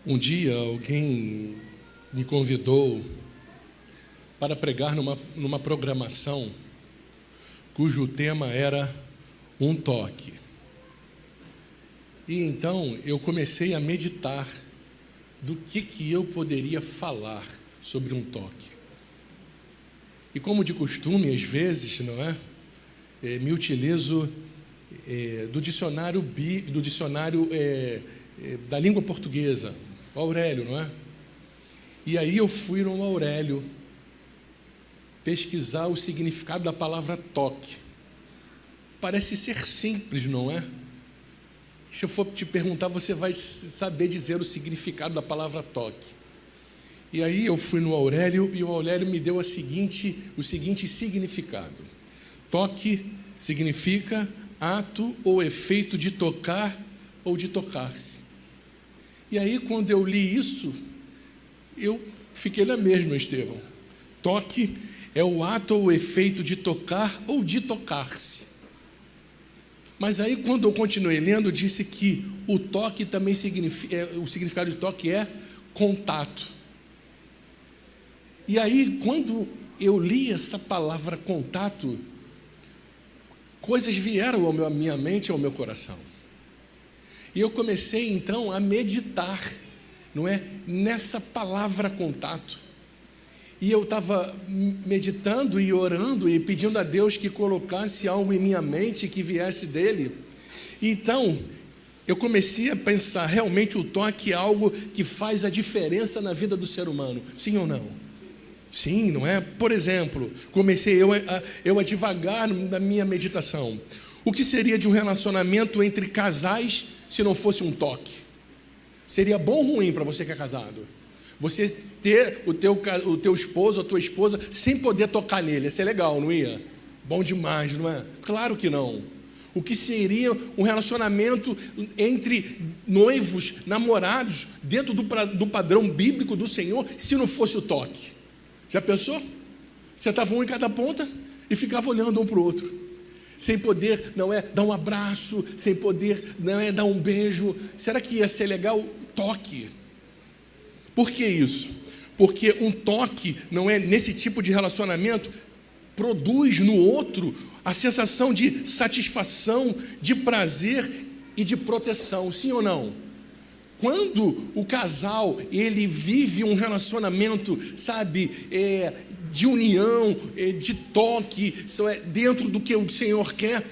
Um dia alguém me convidou para pregar numa programação cujo tema era um toque. E então eu comecei a meditar do que eu poderia falar sobre um toque. E como de costume, às vezes, não é? Me utilizo do dicionário da língua portuguesa, o Aurélio, não é? E aí eu fui no Aurélio pesquisar o significado da palavra toque. Parece ser simples, não é? Se eu for te perguntar, você vai saber dizer o significado da palavra toque. E aí eu fui no Aurélio e o Aurélio me deu o seguinte significado. Toque significa ato ou efeito de tocar ou de tocar-se. E aí, quando eu li isso, eu fiquei na mesma, Estevão. Toque é o ato ou efeito de tocar ou de tocar-se. Mas aí, quando eu continuei lendo, disse que o toque também significa, o significado de toque é contato. E aí, quando eu li essa palavra contato, coisas vieram à minha mente e ao meu coração. E eu comecei então a meditar, não é, nessa palavra contato. E eu estava meditando e orando e pedindo a Deus que colocasse algo em minha mente que viesse dele. Então, eu comecei a pensar, realmente o toque é algo que faz a diferença na vida do ser humano, sim ou não? Sim, não é? Por exemplo, comecei eu a divagar na minha meditação. O que seria de um relacionamento entre casais se não fosse um toque? Seria bom ou ruim para você que é casado? Você ter o teu esposo, a tua esposa, sem poder tocar nele. Ia ser legal, não ia? Bom demais, não é? Claro que não. O que seria um relacionamento entre noivos, namorados, dentro do padrão bíblico do Senhor, se não fosse o toque? Já pensou? Você estava um em cada ponta e ficava olhando um para o outro, sem poder, não é, dar um abraço, sem poder, não é, dar um beijo. Será que ia ser legal? Toque. Por que isso? Porque um toque, não é, nesse tipo de relacionamento, produz no outro a sensação de satisfação, de prazer e de proteção, sim ou não? Quando o casal, ele vive um relacionamento, sabe, de união, de toque, dentro do que o Senhor quer,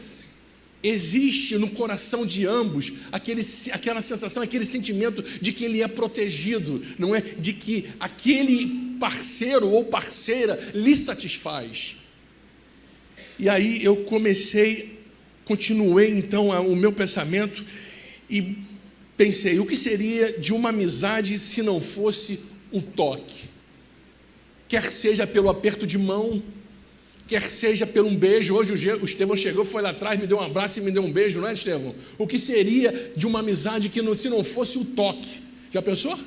existe no coração de ambos aquela sensação, aquele sentimento de que ele é protegido, não é? De que aquele parceiro ou parceira lhe satisfaz. E aí eu continuei então o meu pensamento e pensei, o que seria de uma amizade se não fosse um toque? Quer seja pelo aperto de mão, quer seja por um beijo. Hoje o Estevão chegou, foi lá atrás, me deu um abraço e me deu um beijo, não é, Estevão? O que seria de uma amizade se não fosse o toque? Já pensou?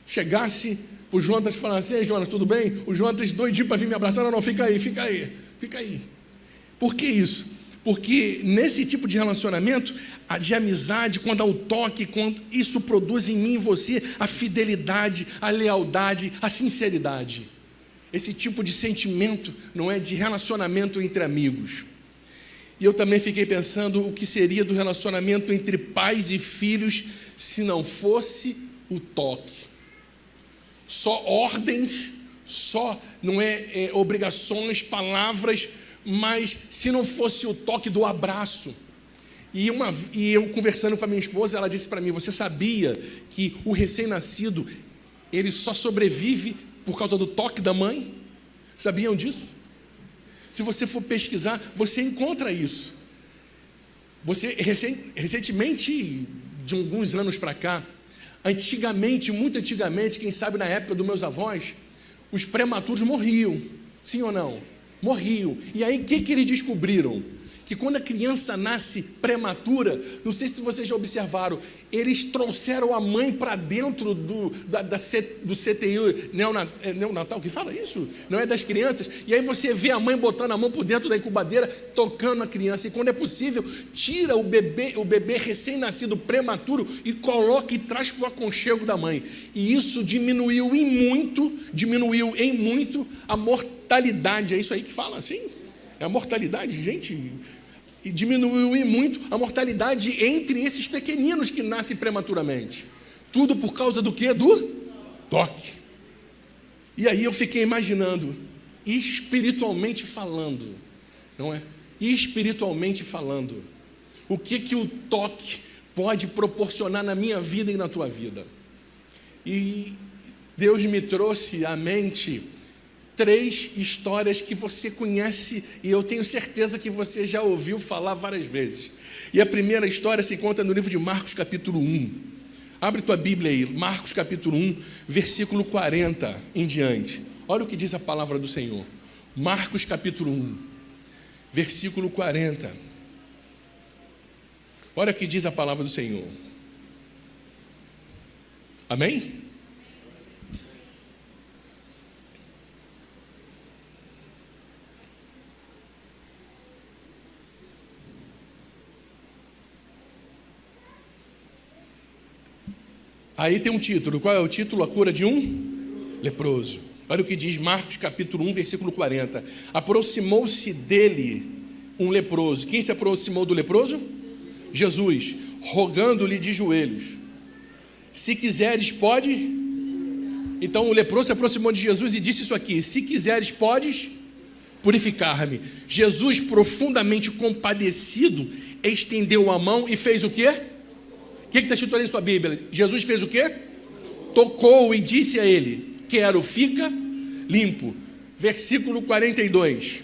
Chegasse o Jonas e falasse, ei, Jonas, tudo bem? O Jonas doidinho para vir me abraçar, não, fica aí. Por que isso? Porque nesse tipo de relacionamento, de amizade, quando há o toque, quando isso produz em mim e você a fidelidade, a lealdade, a sinceridade. Esse tipo de sentimento, não é, de relacionamento entre amigos. E eu também fiquei pensando o que seria do relacionamento entre pais e filhos se não fosse o toque. Só ordens, só, não é, obrigações, palavras, mas se não fosse o toque do abraço. E eu conversando com a minha esposa, ela disse para mim, você sabia que o recém-nascido, ele só sobrevive por causa do toque da mãe? Sabiam disso? Se você for pesquisar, você encontra isso. Recentemente, de alguns anos para cá, muito antigamente, quem sabe na época dos meus avós, os prematuros morriam, sim ou não? Morriam. E aí o que eles descobriram? que quando a criança nasce prematura, não sei se vocês já observaram, eles trouxeram a mãe para dentro do CTI neonatal, que fala isso? Não é das crianças? E aí você vê a mãe botando a mão por dentro da incubadeira, tocando a criança, e quando é possível, tira o bebê recém-nascido prematuro e coloca e traz para o aconchego da mãe. E isso diminuiu em muito a mortalidade. É isso aí que fala assim? É a mortalidade, gente. E diminuiu em muito a mortalidade entre esses pequeninos que nascem prematuramente. Tudo por causa do quê? Do toque. E aí eu fiquei imaginando, espiritualmente falando, não é? Espiritualmente falando, o que o toque pode proporcionar na minha vida e na tua vida. E Deus me trouxe à mente 3 histórias que você conhece e eu tenho certeza que você já ouviu falar várias vezes. E a primeira história se encontra no livro de Marcos capítulo 1. Abre tua Bíblia aí, Marcos capítulo 1, versículo 40 em diante. Olha o que diz a palavra do Senhor. Marcos capítulo 1, versículo 40. Olha o que diz a palavra do Senhor. Amém? Aí tem um título. Qual é o título? A cura de um leproso. Olha o que diz Marcos capítulo 1, versículo 40. Aproximou-se dele um leproso. Quem se aproximou do leproso? Jesus, rogando-lhe de joelhos: se quiseres, pode. Então o leproso se aproximou de Jesus e disse isso aqui: se quiseres, podes purificar-me. Jesus, profundamente compadecido, estendeu a mão e fez o quê? O que está escrito ali em sua Bíblia? Jesus fez o quê? Tocou e disse a ele: quero, fica limpo. Versículo 42.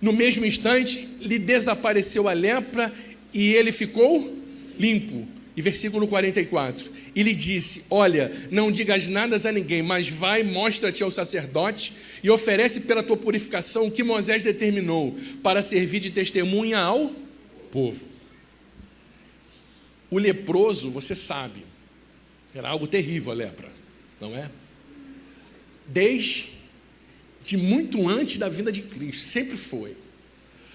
No mesmo instante, lhe desapareceu a lepra e ele ficou limpo. E versículo 44. E lhe disse: olha, não digas nada a ninguém, mas vai, mostra-te ao sacerdote e oferece pela tua purificação o que Moisés determinou, para servir de testemunha ao povo. O leproso, você sabe, era algo terrível a lepra, não é? Desde muito antes da vinda de Cristo, sempre foi.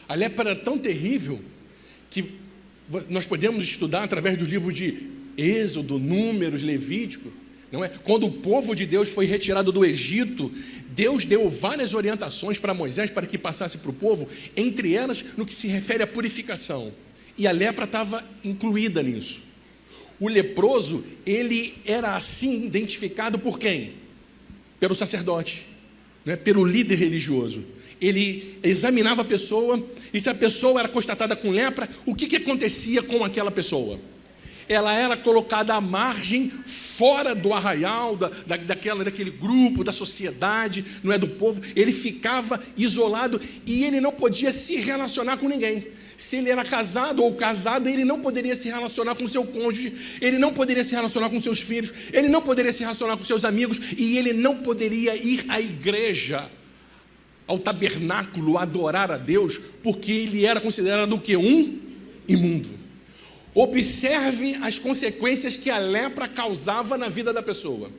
A lepra era tão terrível que nós podemos estudar através dos livros de Êxodo, Números, Levítico, não é? Quando o povo de Deus foi retirado do Egito, Deus deu várias orientações para Moisés para que passasse para o povo, entre elas no que se refere à purificação. E a lepra estava incluída nisso. O leproso, ele era assim identificado por quem? Pelo sacerdote, né? Pelo líder religioso. Ele examinava a pessoa, e se a pessoa era constatada com lepra, o que acontecia com aquela pessoa? Ela era colocada à margem, fora do arraial, daquele grupo, da sociedade, não é, do povo. Ele ficava isolado e ele não podia se relacionar com ninguém. Se ele era casado ou casada, ele não poderia se relacionar com seu cônjuge, ele não poderia se relacionar com seus filhos, ele não poderia se relacionar com seus amigos, e ele não poderia ir à igreja, ao tabernáculo, adorar a Deus, porque ele era considerado o quê? Um imundo. Observe as consequências que a lepra causava na vida da pessoa.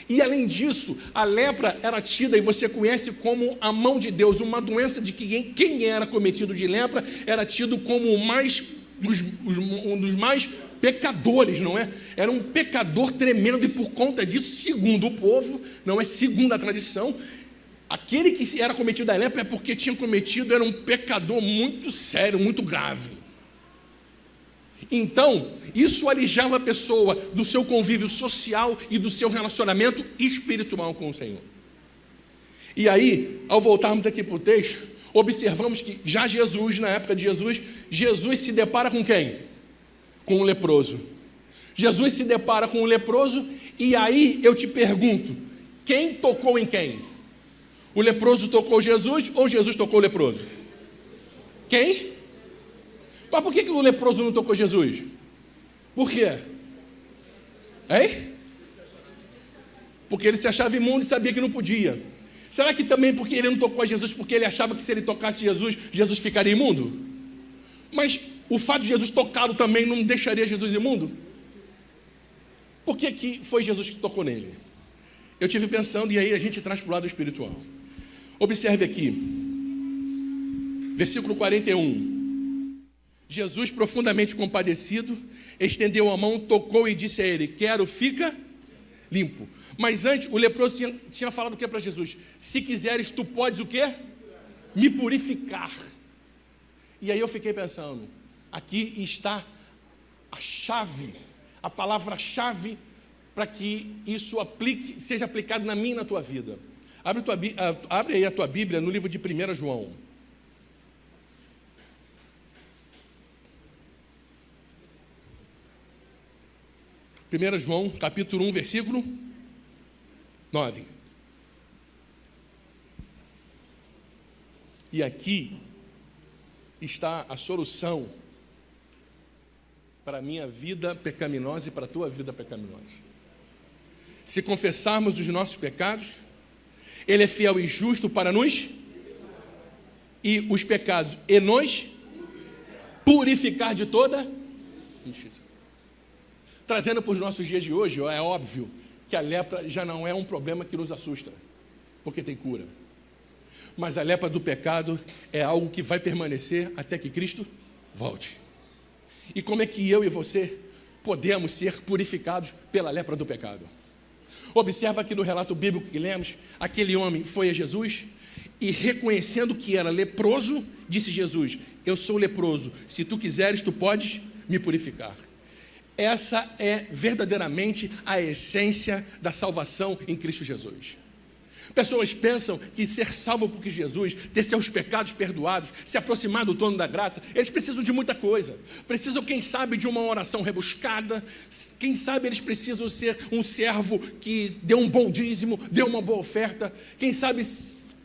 E além disso, a lepra era tida, e você conhece, como a mão de Deus, uma doença de que quem era cometido de lepra era tido como um dos mais pecadores, não é? Era um pecador tremendo, e por conta disso, segundo o povo, não é, segundo a tradição, aquele que era cometido da lepra é porque tinha cometido, era um pecador muito sério, muito grave. Então, isso alijava a pessoa do seu convívio social e do seu relacionamento espiritual com o Senhor. E aí, ao voltarmos aqui para o texto, observamos que já Jesus, na época de Jesus, Jesus se depara com quem? Com um leproso. Jesus se depara com um leproso, e aí eu te pergunto, quem tocou em quem? O leproso tocou Jesus ou Jesus tocou o leproso? Quem? Mas por que o leproso não tocou Jesus? Por quê? Hein? Porque ele se achava imundo e sabia que não podia. Será que também porque ele não tocou a Jesus, porque ele achava que se ele tocasse Jesus, Jesus ficaria imundo? Mas o fato de Jesus tocá-lo também não deixaria Jesus imundo? Por que foi Jesus que tocou nele? Eu tive pensando, e aí a gente traz para o lado espiritual. Observe aqui, versículo 41. Jesus, profundamente compadecido, estendeu a mão, tocou e disse a ele: quero, fica limpo. Mas antes, o leproso tinha falado o que para Jesus? Se quiseres, tu podes o quê? Me purificar. E aí eu fiquei pensando, aqui está a chave, a palavra-chave para que isso seja aplicado na minha e na tua vida. Abre aí a tua Bíblia no livro de 1 João. 1 João, capítulo 1, versículo 9. E aqui está a solução para a minha vida pecaminosa e para a tua vida pecaminosa. Se confessarmos os nossos pecados, Ele é fiel e justo para nos e os pecados e nos purificar de toda injustiça. Trazendo para os nossos dias de hoje, é óbvio que a lepra já não é um problema que nos assusta, porque tem cura. Mas a lepra do pecado é algo que vai permanecer até que Cristo volte. E como é que eu e você podemos ser purificados pela lepra do pecado? Observa aqui no relato bíblico que lemos, aquele homem foi a Jesus e, reconhecendo que era leproso, disse Jesus: eu sou leproso, se tu quiseres, tu podes me purificar. Essa é verdadeiramente a essência da salvação em Cristo Jesus. Pessoas pensam que ser salvo por Cristo Jesus, ter seus pecados perdoados, se aproximar do trono da graça, eles precisam de muita coisa. Precisam, quem sabe, de uma oração rebuscada. Quem sabe eles precisam ser um servo que dê um bom dízimo, dê uma boa oferta. Quem sabe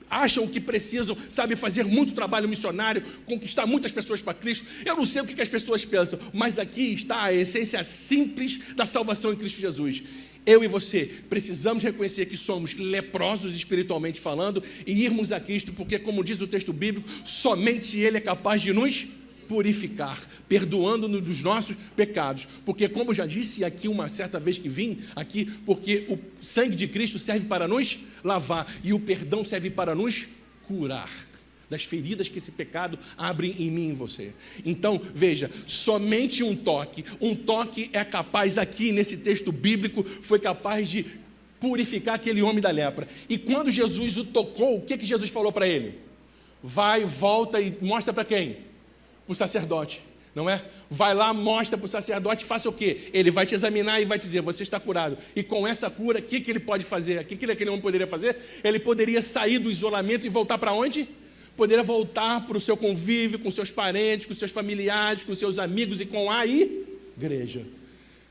acham que precisam, sabe, fazer muito trabalho missionário, conquistar muitas pessoas para Cristo. Eu não sei o que as pessoas pensam, mas aqui está a essência simples da salvação em Cristo Jesus. Eu e você precisamos reconhecer que somos leprosos espiritualmente falando e irmos a Cristo, porque, como diz o texto bíblico, somente Ele é capaz de nos purificar, perdoando-nos dos nossos pecados. Porque, como já disse aqui uma certa vez que vim aqui, porque o sangue de Cristo serve para nos lavar e o perdão serve para nos curar das feridas que esse pecado abre em mim e em você. Então, veja, somente um toque é capaz, aqui nesse texto bíblico, foi capaz de purificar aquele homem da lepra. E quando Jesus o tocou, o que Jesus falou para ele? Vai, volta e mostra para quem? Para o sacerdote, não é? Vai lá, mostra para o sacerdote, faça o quê? Ele vai te examinar e vai te dizer: você está curado. E com essa cura, o que ele pode fazer? O que aquele homem poderia fazer? Ele poderia sair do isolamento e voltar para onde? Poderia voltar para o seu convívio com seus parentes, com seus familiares, com seus amigos e com a igreja.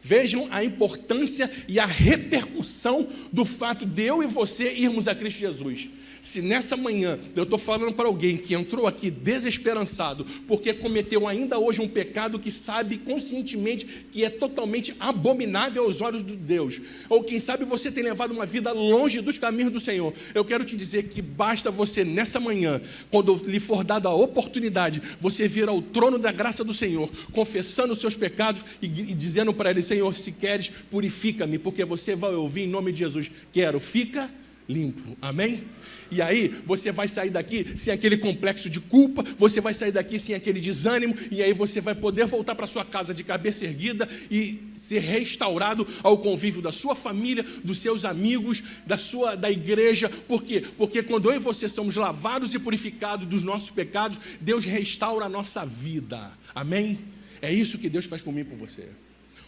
Vejam a importância e a repercussão do fato de eu e você irmos a Cristo Jesus. Se nessa manhã eu estou falando para alguém que entrou aqui desesperançado, porque cometeu ainda hoje um pecado que sabe conscientemente que é totalmente abominável aos olhos de Deus, ou quem sabe você tem levado uma vida longe dos caminhos do Senhor, eu quero te dizer que basta você nessa manhã, quando lhe for dada a oportunidade, você vir ao trono da graça do Senhor, confessando os seus pecados e dizendo para Ele: Senhor, se queres, purifica-me, porque você vai ouvir em nome de Jesus: quero, fica limpo. Amém? E aí você vai sair daqui sem aquele complexo de culpa, você vai sair daqui sem aquele desânimo, e aí você vai poder voltar para sua casa de cabeça erguida e ser restaurado ao convívio da sua família, dos seus amigos, da igreja. Por quê? Porque quando eu e você somos lavados e purificados dos nossos pecados, Deus restaura a nossa vida. Amém? É isso que Deus faz por mim e por você.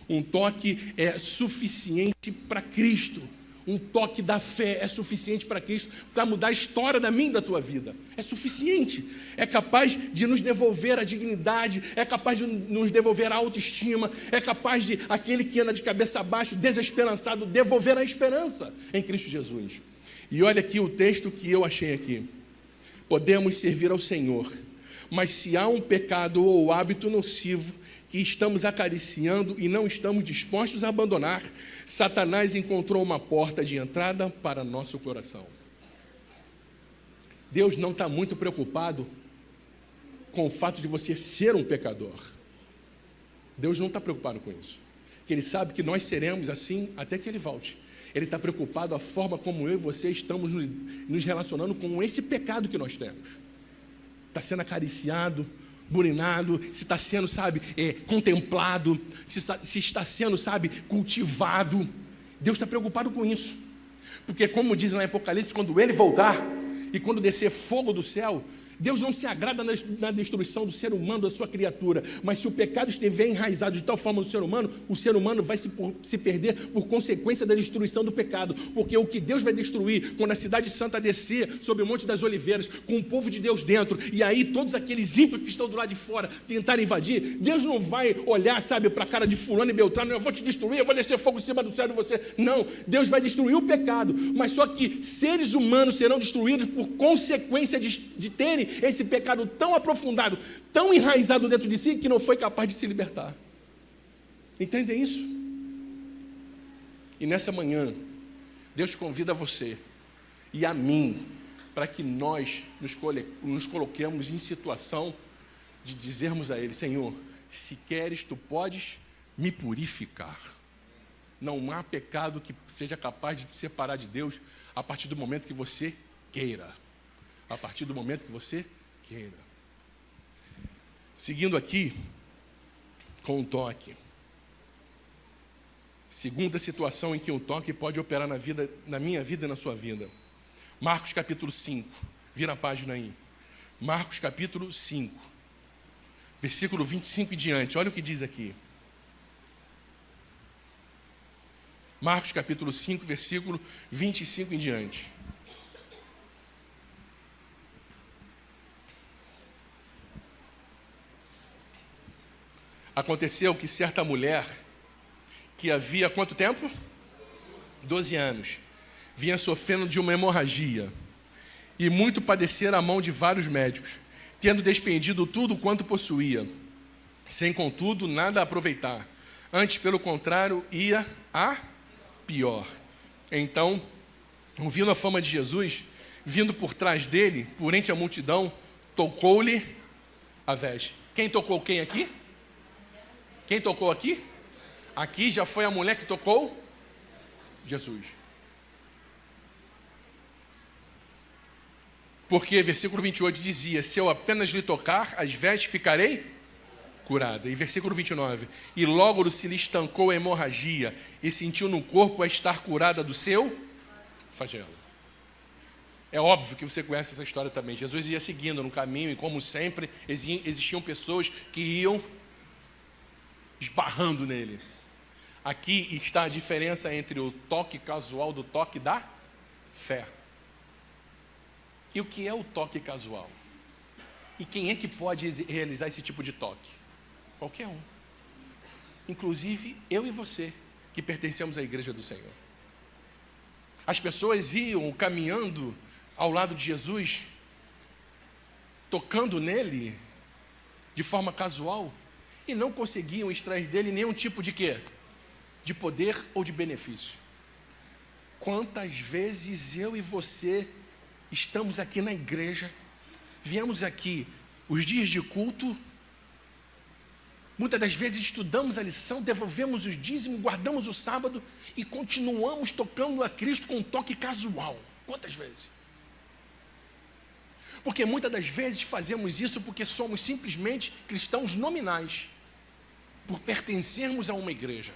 Um toque é suficiente para Cristo. Um toque da fé é suficiente para Cristo, para mudar a história da minha e da tua vida. É suficiente. É capaz de nos devolver a dignidade, é capaz de nos devolver a autoestima, é capaz de, aquele que anda de cabeça abaixo, desesperançado, devolver a esperança em Cristo Jesus. E olha aqui o texto que eu achei aqui. Podemos servir ao Senhor, mas se há um pecado ou hábito nocivo que estamos acariciando e não estamos dispostos a abandonar, Satanás encontrou uma porta de entrada para nosso coração. Deus não está muito preocupado com o fato de você ser um pecador. Deus não está preocupado com isso. Porque Ele sabe que nós seremos assim até que Ele volte. Ele está preocupado a forma como eu e você estamos nos relacionando com esse pecado que nós temos. Está sendo acariciado, burinado, se está sendo, contemplado, se está sendo, cultivado. Deus está preocupado com isso. Porque, como diz lá em Apocalipse, quando Ele voltar e quando descer fogo do céu, Deus não se agrada na destruição do ser humano, da sua criatura, mas se o pecado estiver enraizado de tal forma no ser humano, o ser humano vai se perder por consequência da destruição do pecado, porque o que Deus vai destruir quando a cidade santa descer sobre o Monte das Oliveiras, com o povo de Deus dentro, e aí todos aqueles ímpios que estão do lado de fora tentarem invadir, Deus não vai olhar, para a cara de fulano e beltrano, eu vou te destruir, eu vou descer fogo em cima do céu de você. Não, Deus vai destruir o pecado, mas só que seres humanos serão destruídos por consequência de terem esse pecado tão aprofundado, tão enraizado dentro de si, que não foi capaz de se libertar. Entendem isso? E nessa manhã, Deus convida você e a mim, para que nós nos coloquemos em situação de dizermos a Ele: Senhor, se queres, Tu podes me purificar. Não há pecado que seja capaz de te separar de Deus a partir do momento que você queira. A partir do momento que você queira. Seguindo aqui com o toque. Segunda situação em que o toque pode operar na minha vida e na sua vida. Marcos capítulo 5. Vira a página aí. Marcos capítulo 5. Versículo 25 e diante. Olha o que diz aqui. Marcos capítulo 5, versículo 25 em diante. Aconteceu que certa mulher, que havia quanto tempo? 12 anos, vinha sofrendo de uma hemorragia, e muito padecera a mão de vários médicos, tendo despendido tudo quanto possuía, sem contudo nada aproveitar. Antes, pelo contrário, ia a pior. Então, ouvindo a fama de Jesus, vindo por trás dele, por entre a multidão, tocou-lhe a veste. Quem tocou quem aqui? Quem tocou aqui? Aqui já foi a mulher que tocou Jesus. Porque, versículo 28 dizia: se eu apenas lhe tocar as vestes, ficarei curada. E versículo 29, e logo se lhe estancou a hemorragia, e sentiu no corpo a estar curada do seu flagelo. É óbvio que você conhece essa história também. Jesus ia seguindo no caminho, e como sempre, existiam pessoas que iam esbarrando nele. Aqui está a diferença entre o toque casual do toque da fé. E o que é o toque casual? E quem é que pode realizar esse tipo de toque? Qualquer um. Inclusive eu e você, que pertencemos à igreja do Senhor. As pessoas iam caminhando ao lado de Jesus, tocando nele de forma casual, e não conseguiam extrair dele nenhum tipo de quê? De poder ou de benefício. Quantas vezes eu e você estamos aqui na igreja, viemos aqui os dias de culto, muitas das vezes estudamos a lição, devolvemos os dízimos, guardamos o sábado e continuamos tocando a Cristo com um toque casual. Quantas vezes? Porque muitas das vezes fazemos isso porque somos simplesmente cristãos nominais, por pertencermos a uma igreja.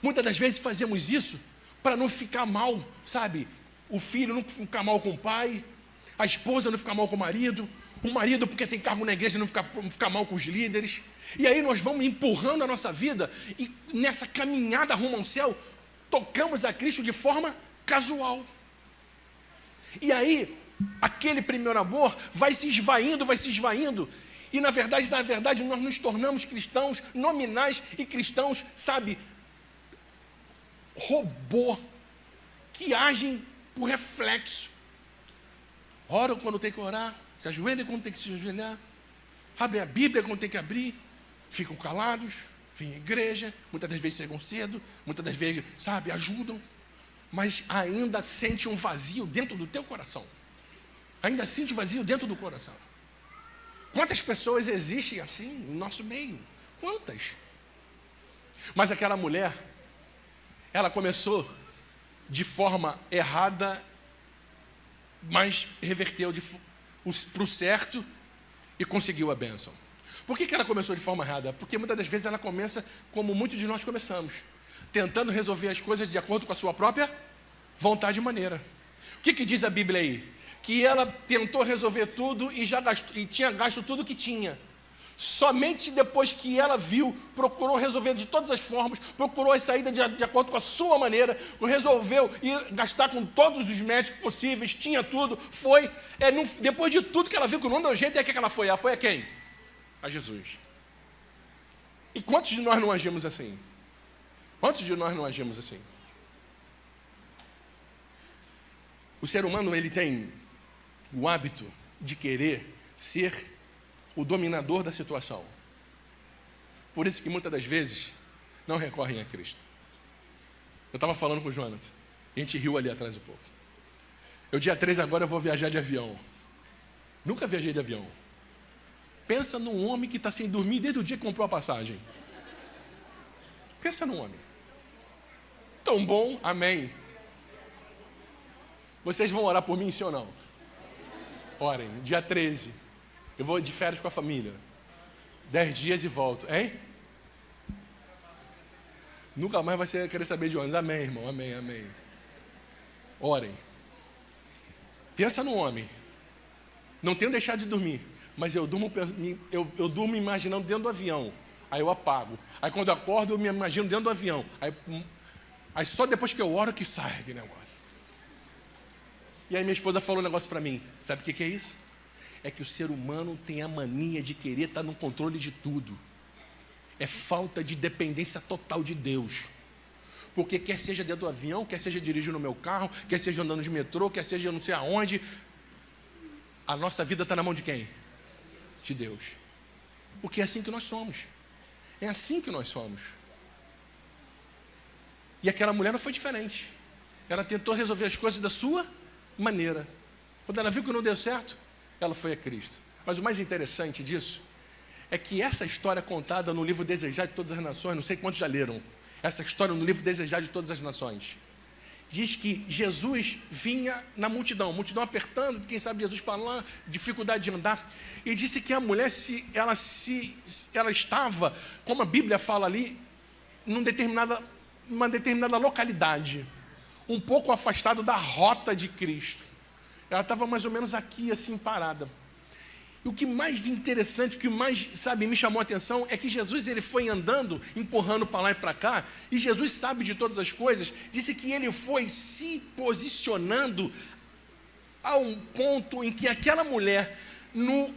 Muitas das vezes fazemos isso para não ficar mal, o filho não ficar mal com o pai, a esposa não ficar mal com o marido porque tem cargo na igreja não ficar mal com os líderes. E aí nós vamos empurrando a nossa vida e nessa caminhada rumo ao céu, tocamos a Cristo de forma casual. E aí, aquele primeiro amor vai se esvaindo, e na verdade nós nos tornamos cristãos nominais e cristãos, robô, que agem por reflexo. Oram quando tem que orar, se ajoelham quando tem que se ajoelhar, abrem a Bíblia quando tem que abrir, ficam calados, vêm à igreja, muitas das vezes chegam cedo, muitas das vezes, ajudam, mas ainda sente um vazio dentro do teu coração. ainda sente vazio dentro do coração. Quantas pessoas existem assim no nosso meio? Quantas? Mas aquela mulher, ela começou de forma errada, mas reverteu para o certo e conseguiu a bênção. Por que ela começou de forma errada? Porque muitas das vezes ela começa como muitos de nós começamos, tentando resolver as coisas de acordo com a sua própria vontade e maneira. O que diz a Bíblia aí? Que ela tentou resolver tudo e tinha gasto tudo que tinha. Somente depois que ela viu, procurou resolver de todas as formas, procurou a saída de acordo com a sua maneira, resolveu ir gastar com todos os médicos possíveis, tinha tudo, foi. Depois de tudo que ela viu que não deu jeito, é que ela foi. Ela foi a quem? A Jesus. E quantos de nós não agimos assim? Quantos de nós não agimos assim? O ser humano, ele tem o hábito de querer ser o dominador da situação. Por isso que muitas das vezes não recorrem a Cristo. Eu estava falando com o Jonathan, a gente riu ali atrás um pouco. Dia 3 agora eu vou viajar de avião. Nunca viajei de avião. Pensa num homem que está sem dormir desde o dia que comprou a passagem. Pensa num homem. Tão bom, amém. Vocês vão orar por mim, sim ou não? Orem, dia 13. Eu vou de férias com a família. 10 dias e volto, hein? Nunca mais vai ser querer saber de ônibus. Amém, irmão, amém, amém. Orem. Pensa no homem. Não tenho deixado de dormir, mas eu durmo imaginando dentro do avião. Aí eu apago. Aí quando eu acordo, eu me imagino dentro do avião. Aí só depois que eu oro que sai aquele negócio. E aí minha esposa falou um negócio para mim. Sabe o que é isso? É que o ser humano tem a mania de querer estar no controle de tudo. É falta de dependência total de Deus. Porque quer seja dentro do avião, quer seja dirigindo o meu carro, quer seja andando de metrô, quer seja não sei aonde, a nossa vida está na mão de quem? De Deus. Porque é assim que nós somos. É assim que nós somos. E aquela mulher não foi diferente. Ela tentou resolver as coisas da sua maneira. Quando ela viu que não deu certo, ela foi a Cristo. Mas o mais interessante disso é que essa história contada no livro Desejar de Todas as Nações, não sei quantos já leram, essa história no livro Desejar de Todas as Nações, diz que Jesus vinha na multidão, multidão apertando, quem sabe Jesus para lá, dificuldade de andar, e disse que a mulher, ela estava, como a Bíblia fala ali, uma determinada localidade, um pouco afastado da rota de Cristo. Ela estava mais ou menos aqui, assim, parada. E o que mais interessante, o que mais, me chamou a atenção é que Jesus, ele foi andando, empurrando para lá e para cá, e Jesus sabe de todas as coisas, disse que ele foi se posicionando a um ponto em que aquela mulher,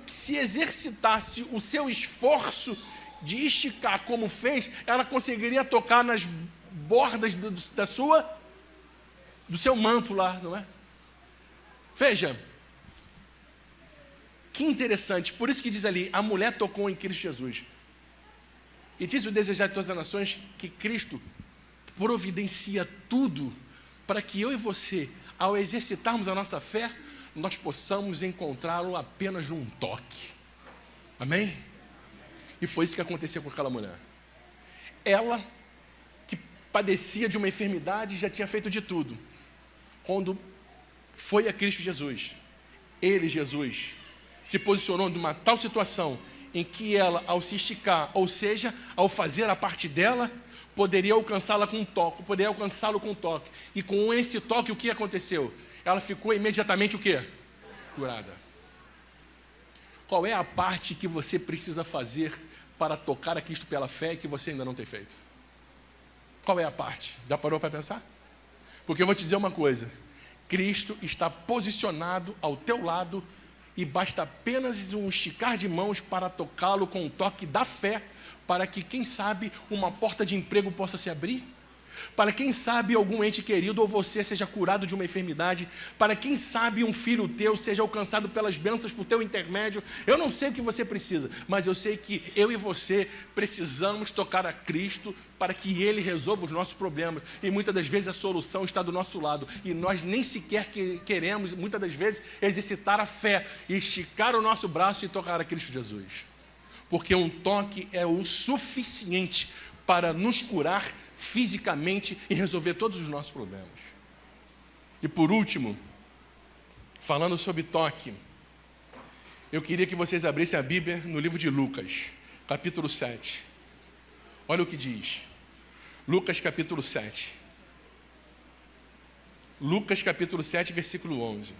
se exercitasse o seu esforço de esticar como fez, ela conseguiria tocar nas bordas do seu manto lá, não é? Veja, que interessante, por isso que diz ali, a mulher tocou em Cristo Jesus. E diz o Desejar de Todas as Nações que Cristo providencia tudo para que eu e você, ao exercitarmos a nossa fé, nós possamos encontrá-lo apenas num toque. Amém? E foi isso que aconteceu com aquela mulher. Ela, que padecia de uma enfermidade, já tinha feito de tudo. Quando foi a Cristo Jesus, ele, Jesus, se posicionou numa tal situação em que ela, ao se esticar, ou seja, ao fazer a parte dela, poderia alcançá-lo com um toque. E com esse toque, o que aconteceu? Ela ficou imediatamente o quê? Curada. Qual é a parte que você precisa fazer para tocar a Cristo pela fé e que você ainda não tem feito? Qual é a parte? Já parou para pensar? Porque eu vou te dizer uma coisa. Cristo está posicionado ao teu lado e basta apenas um esticar de mãos para tocá-lo com o toque da fé, para que, quem sabe, uma porta de emprego possa se abrir, Para quem sabe algum ente querido ou você seja curado de uma enfermidade. Para quem sabe um filho teu seja alcançado pelas bênçãos por teu intermédio. Eu não sei o que você precisa, mas eu sei que eu e você precisamos tocar a Cristo para que Ele resolva os nossos problemas. E muitas das vezes a solução está do nosso lado. E nós nem sequer queremos, muitas das vezes, exercitar a fé, esticar o nosso braço e tocar a Cristo Jesus. Porque um toque é o suficiente para nos curar fisicamente e resolver todos os nossos problemas. E por último, falando sobre toque, eu queria que vocês abrissem a Bíblia no livro de Lucas, capítulo 7. Olha o que diz. Lucas capítulo 7. Lucas capítulo 7, versículo 11.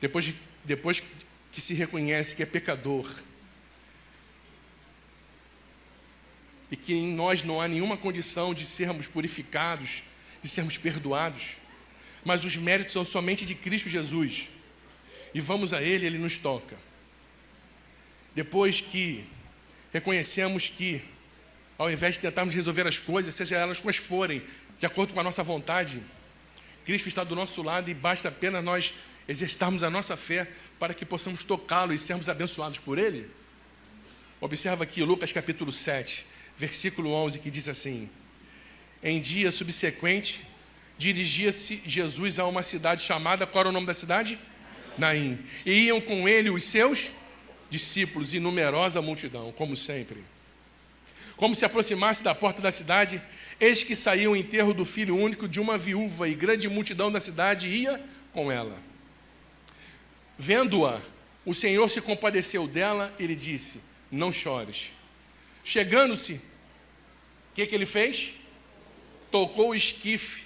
Depois que se reconhece que é pecador, e que em nós não há nenhuma condição de sermos purificados, de sermos perdoados, mas os méritos são somente de Cristo Jesus, e vamos a Ele, Ele nos toca. Depois que reconhecemos que, ao invés de tentarmos resolver as coisas, seja elas quais forem, de acordo com a nossa vontade, Cristo está do nosso lado e basta apenas nós exercitarmos a nossa fé para que possamos tocá-lo e sermos abençoados por Ele. Observa aqui Lucas capítulo 7, versículo 11, que diz assim: em dia subsequente, dirigia-se Jesus a uma cidade chamada, qual era o nome da cidade? Naim. E iam com ele os seus discípulos e numerosa multidão, como sempre. Como se aproximasse da porta da cidade, eis que saiu o enterro do filho único de uma viúva, e grande multidão da cidade ia com ela. Vendo-a, o Senhor se compadeceu dela e lhe disse: não chores. Chegando-se, o que ele fez? Tocou o esquife,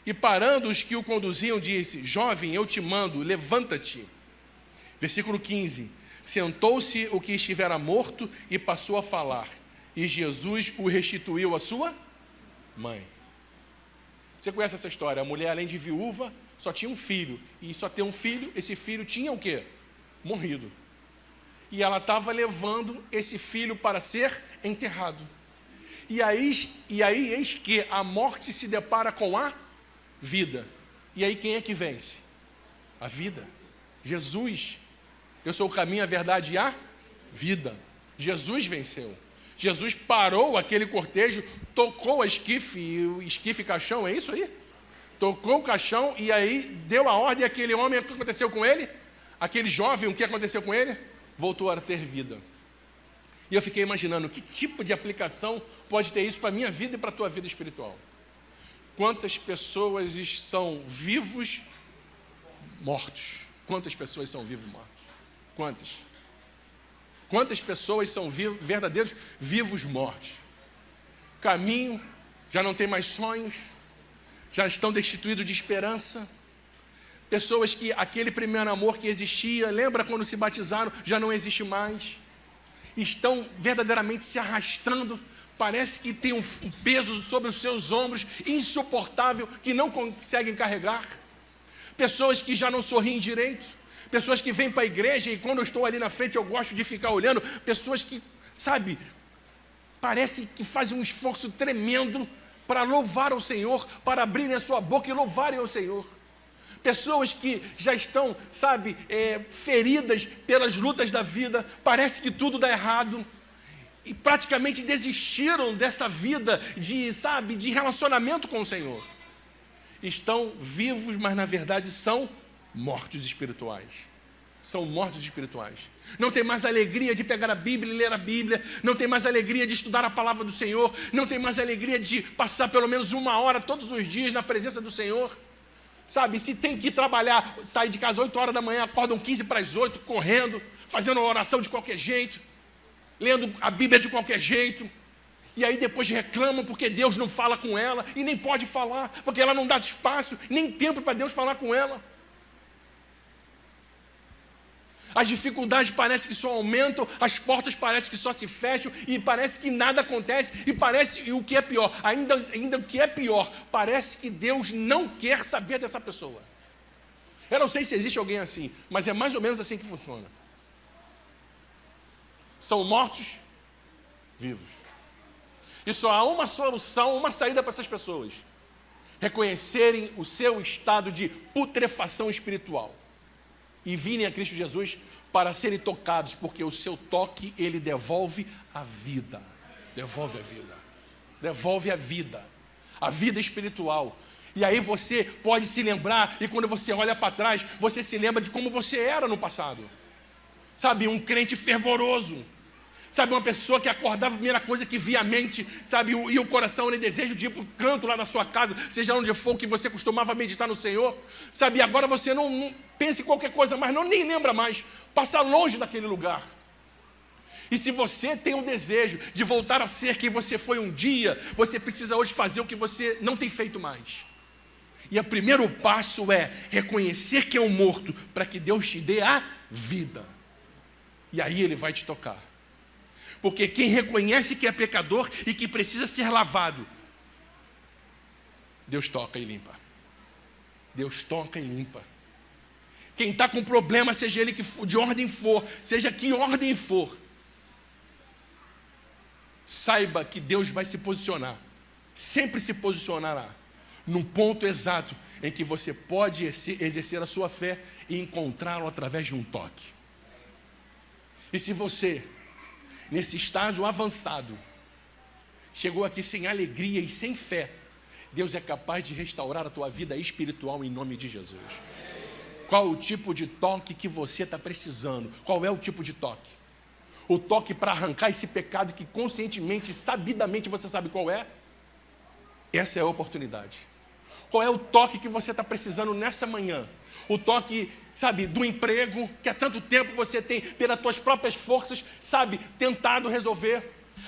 e parando os que o conduziam, disse: jovem, eu te mando, levanta-te. Versículo 15: sentou-se o que estivera morto e passou a falar, e Jesus o restituiu à sua mãe. Você conhece essa história? A mulher, além de viúva, só tinha um filho, e só ter um filho, esse filho tinha o quê? Morrido. E ela estava levando esse filho para ser enterrado. E aí eis que a morte se depara com a vida. E aí quem é que vence? A vida. Jesus. Eu sou o caminho, a verdade e a vida. Jesus venceu. Jesus parou aquele cortejo, tocou a esquife, e o esquife caixão, é isso aí? Tocou o caixão e aí deu a ordem àquele homem. O que aconteceu com ele? Aquele jovem, o que aconteceu com ele? Voltou a ter vida. E eu fiquei imaginando, que tipo de aplicação pode ter isso para a minha vida e para a tua vida espiritual? Quantas pessoas são vivos mortos? Quantas pessoas são vivos mortos? Quantas? Quantas pessoas são verdadeiros vivos mortos? Caminho, já não tem mais sonhos, já estão destituídos de esperança. Pessoas que aquele primeiro amor que existia, lembra quando se batizaram, já não existe mais. Estão verdadeiramente se arrastando, parece que tem um peso sobre os seus ombros insuportável, que não conseguem carregar. Pessoas que já não sorriem direito, pessoas que vêm para a igreja e quando eu estou ali na frente eu gosto de ficar olhando, pessoas que, sabe, parece que fazem um esforço tremendo para louvar ao Senhor, para abrirem a sua boca e louvarem ao Senhor. Pessoas que já estão, sabe, feridas pelas lutas da vida, parece que tudo dá errado, e praticamente desistiram dessa vida de relacionamento com o Senhor. Estão vivos, mas na verdade são mortos espirituais. São mortos espirituais. Não tem mais alegria de pegar a Bíblia e ler a Bíblia, não tem mais alegria de estudar a palavra do Senhor, não tem mais alegria de passar pelo menos 1 hora todos os dias na presença do Senhor. Sabe, se tem que trabalhar, sair de casa 8 horas da manhã, acordam 15 para as 8, correndo, fazendo uma oração de qualquer jeito, lendo a Bíblia de qualquer jeito, e aí depois reclamam porque Deus não fala com ela, e nem pode falar, porque ela não dá espaço, nem tempo para Deus falar com ela. As dificuldades parecem que só aumentam, as portas parecem que só se fecham, e parece que nada acontece, e o que é pior, ainda o que é pior, parece que Deus não quer saber dessa pessoa. Eu não sei se existe alguém assim, mas é mais ou menos assim que funciona. São mortos vivos. E só há uma solução, uma saída para essas pessoas: reconhecerem o seu estado de putrefação espiritual e virem a Cristo Jesus para serem tocados, porque o seu toque, ele devolve a vida. Devolve a vida. Devolve a vida espiritual. E aí você pode se lembrar, e quando você olha para trás, você se lembra de como você era no passado. Sabe, um crente fervoroso. Sabe, uma pessoa que acordava, a primeira coisa que via a mente, sabe, e o coração, ele deseja de ir para o canto lá na sua casa, seja onde for que você costumava meditar no Senhor. Sabe, agora você não pensa em qualquer coisa mais, nem lembra mais, passa longe daquele lugar. E se você tem um desejo de voltar a ser quem você foi um dia, você precisa hoje fazer o que você não tem feito mais. E o primeiro passo é reconhecer que é um morto, para que Deus te dê a vida. E aí Ele vai te tocar. Porque quem reconhece que é pecador e que precisa ser lavado, Deus toca e limpa. Deus toca e limpa. Quem está com problema, seja ele que for, de ordem for, seja que ordem for, saiba que Deus vai se posicionar, sempre se posicionará, num ponto exato em que você pode exercer a sua fé e encontrá-lo através de um toque. E se você, nesse estágio avançado, chegou aqui sem alegria e sem fé, Deus é capaz de restaurar a tua vida espiritual em nome de Jesus. Qual o tipo de toque que você está precisando? Qual é o tipo de toque? O toque para arrancar esse pecado que conscientemente, sabidamente você sabe qual é? Essa é a oportunidade. Qual é o toque que você está precisando nessa manhã? O toque, sabe, do emprego, que há tanto tempo você tem, pelas suas próprias forças, sabe, tentado resolver.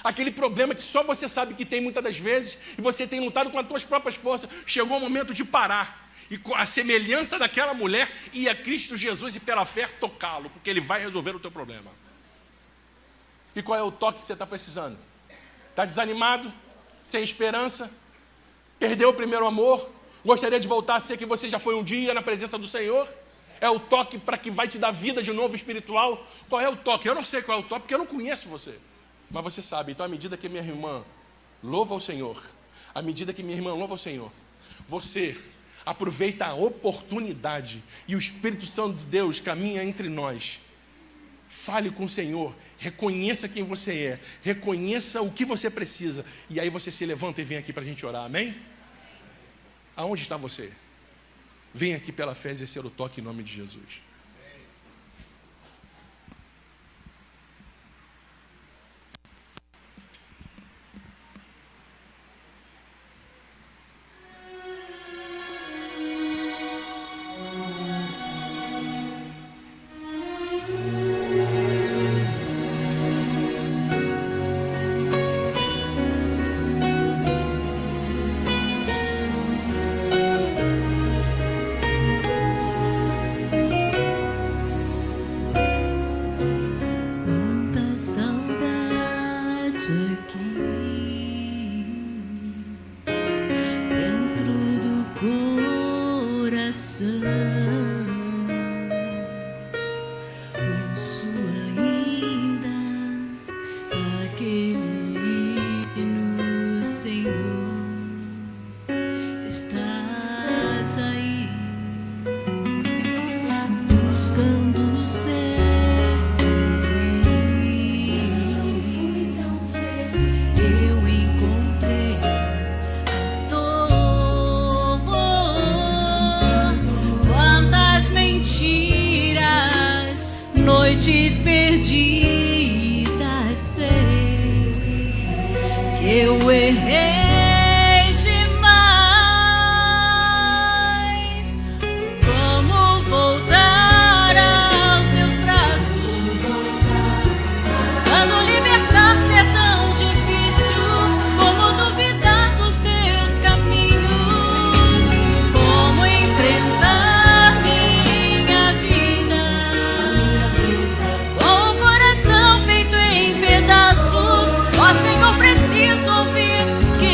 Aquele problema que só você sabe que tem muitas das vezes, e você tem lutado com as suas próprias forças. Chegou o momento de parar. E com a semelhança daquela mulher, ir a Cristo Jesus e pela fé tocá-lo, porque Ele vai resolver o teu problema. E qual é o toque que você está precisando? Está desanimado? Sem esperança? Perdeu o primeiro amor? Gostaria de voltar a ser quem você já foi um dia na presença do Senhor? É o toque para que vai te dar vida de novo espiritual? Qual é o toque? Eu não sei qual é o toque, porque eu não conheço você. Mas você sabe. Então, à medida que minha irmã louva ao Senhor, à medida que minha irmã louva ao Senhor, você aproveita a oportunidade e o Espírito Santo de Deus caminha entre nós. Fale com o Senhor, reconheça quem você é, reconheça o que você precisa, e aí você se levanta e vem aqui para a gente orar, amém? Aonde está você? Vem aqui pela fé exercer o toque em nome de Jesus. Noites perdidas, sei que eu errei demais. Como voltar aos seus braços? Quando libertar-se é tão difícil, como duvidar dos teus caminhos? Como enfrentar minha vida com o coração feito em pedaços? Ó Senhor, preciso ouvir que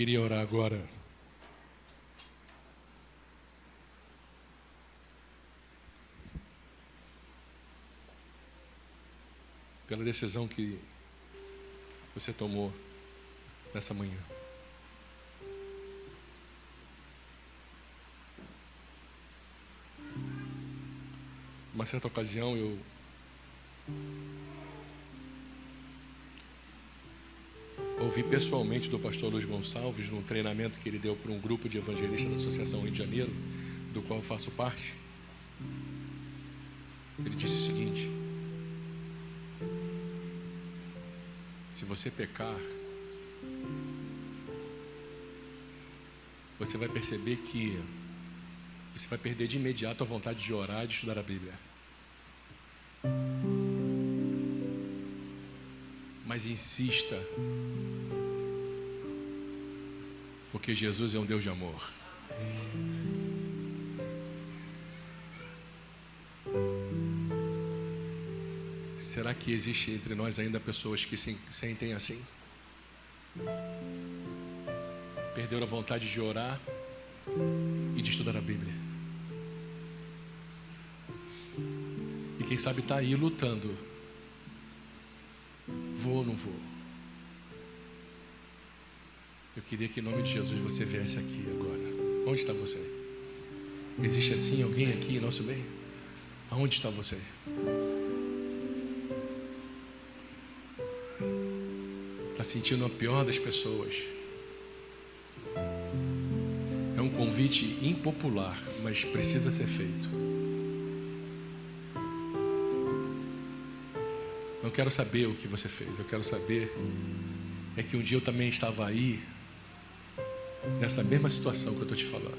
queria orar agora pela decisão que você tomou nessa manhã. Uma certa ocasião eu ouvi pessoalmente do pastor Luiz Gonçalves, num treinamento que ele deu para um grupo de evangelistas da Associação Rio de Janeiro, do qual eu faço parte. Ele disse o seguinte: se você pecar, você vai perceber que você vai perder de imediato a vontade de orar e de estudar a Bíblia. Mas insista, porque Jesus é um Deus de amor. Será que existe entre nós ainda pessoas que se sentem assim? Perderam a vontade de orar e de estudar a Bíblia. E quem sabe está aí lutando. Vou ou não vou? Eu queria que em nome de Jesus você viesse aqui agora. Onde está você? Existe assim alguém aqui em nosso meio? Aonde está você? Está sentindo a pior das pessoas? É um convite impopular, mas precisa ser feito. Não quero saber o que você fez. Eu quero saber é que um dia eu também estava aí, nessa mesma situação que eu estou te falando,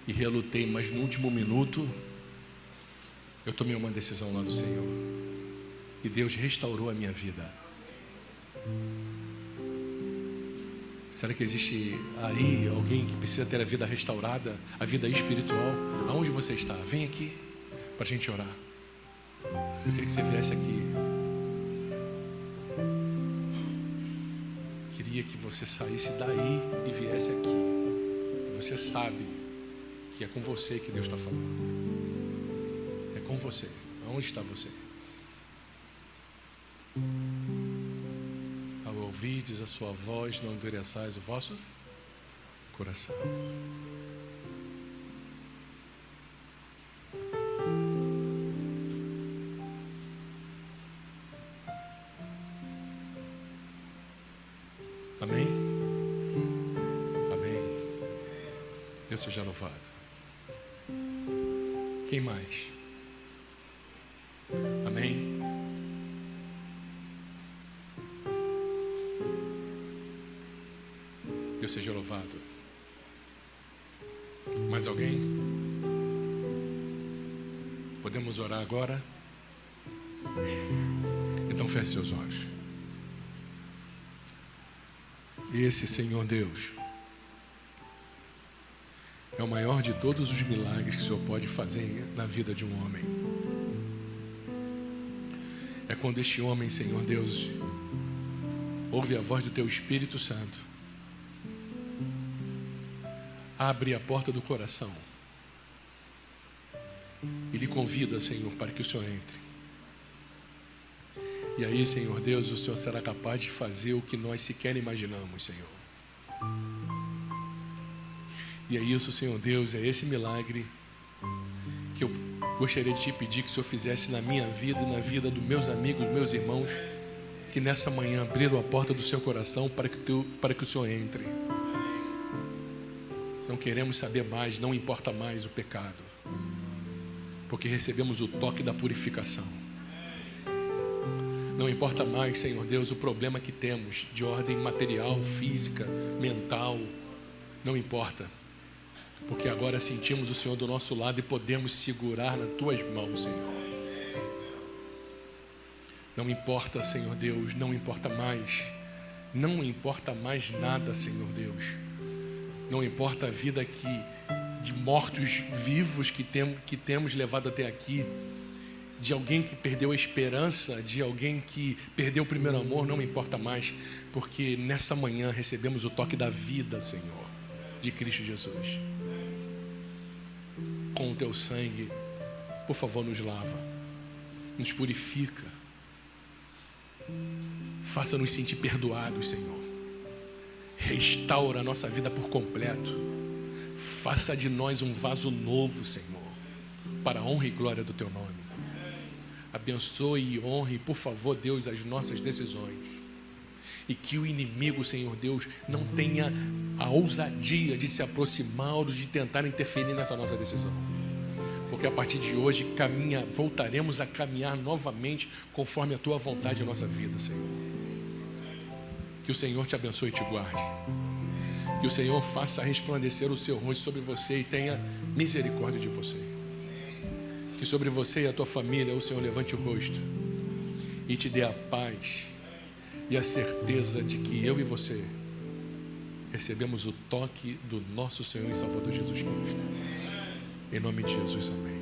e relutei, mas no último minuto eu tomei uma decisão lá do Senhor, e Deus restaurou a minha vida. Será que existe aí alguém que precisa ter a vida restaurada, a vida espiritual? Aonde você está? Vem aqui para a gente orar. Eu queria que você viesse aqui. Queria que você saísse daí e viesse aqui. Você sabe que é com você que Deus está falando. É com você. Aonde está você? Ao ouvirdes a sua voz, não endureçais o vosso coração. Amém? Amém. Deus seja louvado. Quem mais? Amém? Deus seja louvado. Mais alguém? Podemos orar agora? Então feche seus olhos. Esse Senhor Deus é o maior de todos os milagres que o Senhor pode fazer na vida de um homem. É quando este homem, Senhor Deus, ouve a voz do Teu Espírito Santo, abre a porta do coração e lhe convida, Senhor, para que o Senhor entre. E aí, Senhor Deus, o Senhor será capaz de fazer o que nós sequer imaginamos, Senhor. E é isso, Senhor Deus, é esse milagre que eu gostaria de te pedir que o Senhor fizesse na minha vida e na vida dos meus amigos, dos meus irmãos, que nessa manhã abriram a porta do seu coração para que o Senhor entre. Não queremos saber mais, não importa mais o pecado, porque recebemos o toque da purificação. Não importa mais, Senhor Deus, o problema que temos de ordem material, física, mental. Não importa, porque agora sentimos o Senhor do nosso lado e podemos segurar nas Tuas mãos, Senhor. Não importa, Senhor Deus, não importa mais. Não importa mais nada, Senhor Deus. Não importa a vida de mortos vivos que temos levado até aqui. de alguém que perdeu a esperança, de alguém que perdeu o primeiro amor, não me importa mais, porque nessa manhã recebemos o toque da vida, Senhor, de Cristo Jesus. Com o teu sangue, por favor, nos lava, nos purifica, faça-nos sentir perdoados, Senhor. Restaura a nossa vida por completo. Faça de nós um vaso novo, Senhor, para a honra e glória do teu nome. Abençoe e honre, por favor, Deus, as nossas decisões. E que o inimigo, Senhor Deus, não tenha a ousadia de se aproximar ou de tentar interferir nessa nossa decisão. Porque a partir de hoje voltaremos a caminhar novamente conforme a tua vontade em nossa vida, Senhor. Que o Senhor te abençoe e te guarde. Que o Senhor faça resplandecer o seu rosto sobre você e tenha misericórdia de você. Que sobre você e a tua família o Senhor levante o rosto e te dê a paz e a certeza de que eu e você recebemos o toque do nosso Senhor e Salvador Jesus Cristo. Em nome de Jesus, amém.